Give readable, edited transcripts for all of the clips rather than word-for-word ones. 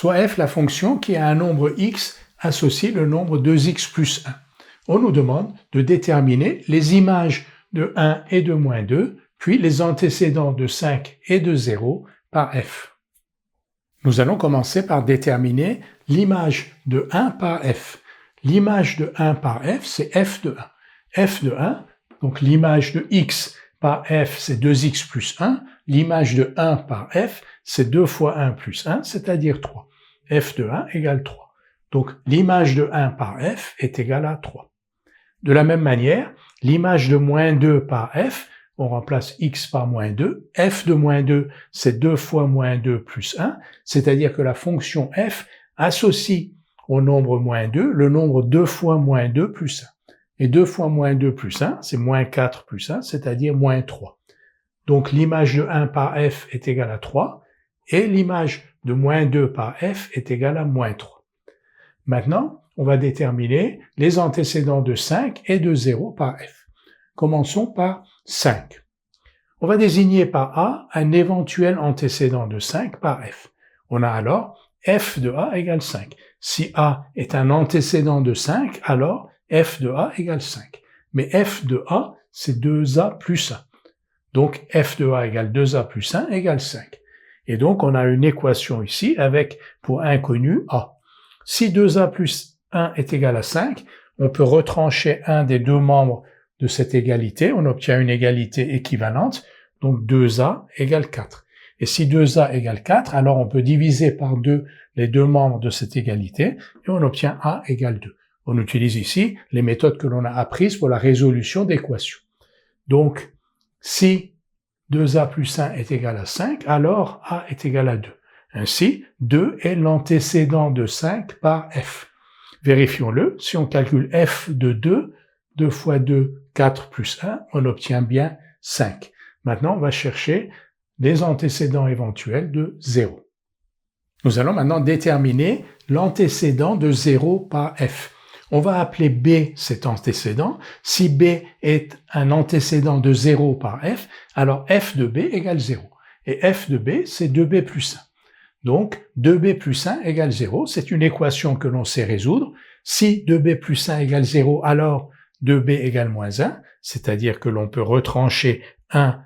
soit f la fonction qui a un nombre x associé le nombre 2x plus 1. On nous demande de déterminer les images de 1 et de moins 2, puis les antécédents de 5 et de 0 par f. Nous allons commencer par déterminer l'image de 1 par f. L'image de 1 par f, c'est f de 1. f de 1, donc l'image de x par f, c'est 2x plus 1. L'image de 1 par f, c'est 2 fois 1 plus 1, c'est-à-dire 3. f de 1 égale 3. Donc l'image de 1 par f est égale à 3. De la même manière, l'image de moins 2 par f, on remplace x par moins 2. f de moins 2, c'est 2 fois moins 2 plus 1, c'est-à-dire que la fonction f associe au nombre moins 2 le nombre 2 fois moins 2 plus 1. Et 2 fois moins 2 plus 1, c'est moins 4 plus 1, c'est-à-dire moins 3. Donc l'image de 1 par f est égale à 3, et l'image de moins 2 par f est égale à moins 3. Maintenant, on va déterminer les antécédents de 5 et de 0 par f. Commençons par 5. On va désigner par a un éventuel antécédent de 5 par f. On a alors f de a égale 5. Si a est un antécédent de 5, alors f de a égale 5. Mais f de a, c'est 2a plus 1. Donc f de a égale 2a plus 1 égale 5. Et donc on a une équation ici avec, pour inconnu, a. Si 2a plus 1 est égal à 5, on peut retrancher un des deux membres de cette égalité, on obtient une égalité équivalente, donc 2a égale 4. Et si 2a égale 4, alors on peut diviser par 2 les deux membres de cette égalité, et on obtient a égale 2. On utilise ici les méthodes que l'on a apprises pour la résolution d'équations. Donc, si 2a plus 1 est égal à 5, alors a est égal à 2. Ainsi, 2 est l'antécédent de 5 par f. Vérifions-le, si on calcule f de 2, 2 fois 2, 4 plus 1, on obtient bien 5. Maintenant, on va chercher les antécédents éventuels de 0. Nous allons maintenant déterminer l'antécédent de 0 par f. On va appeler b cet antécédent. Si b est un antécédent de 0 par f, alors f de b égale 0. Et f de b, c'est 2b plus 1. Donc, 2b plus 1 égale 0, c'est une équation que l'on sait résoudre. Si 2b plus 1 égale 0, alors 2b égale moins 1, c'est-à-dire que l'on peut retrancher 1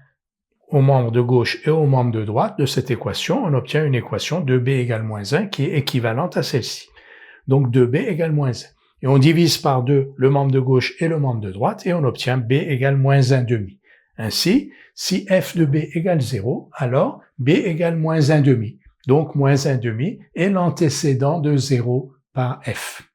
au membre de gauche et au membre de droite de cette équation, on obtient une équation 2b égale moins 1 qui est équivalente à celle-ci. Donc 2b égale moins 1. Et on divise par 2 le membre de gauche et le membre de droite et on obtient b égale moins 1 demi. Ainsi, si f de b égale 0, alors b égale moins 1 demi. Donc moins 1 demi est l'antécédent de 0 par f.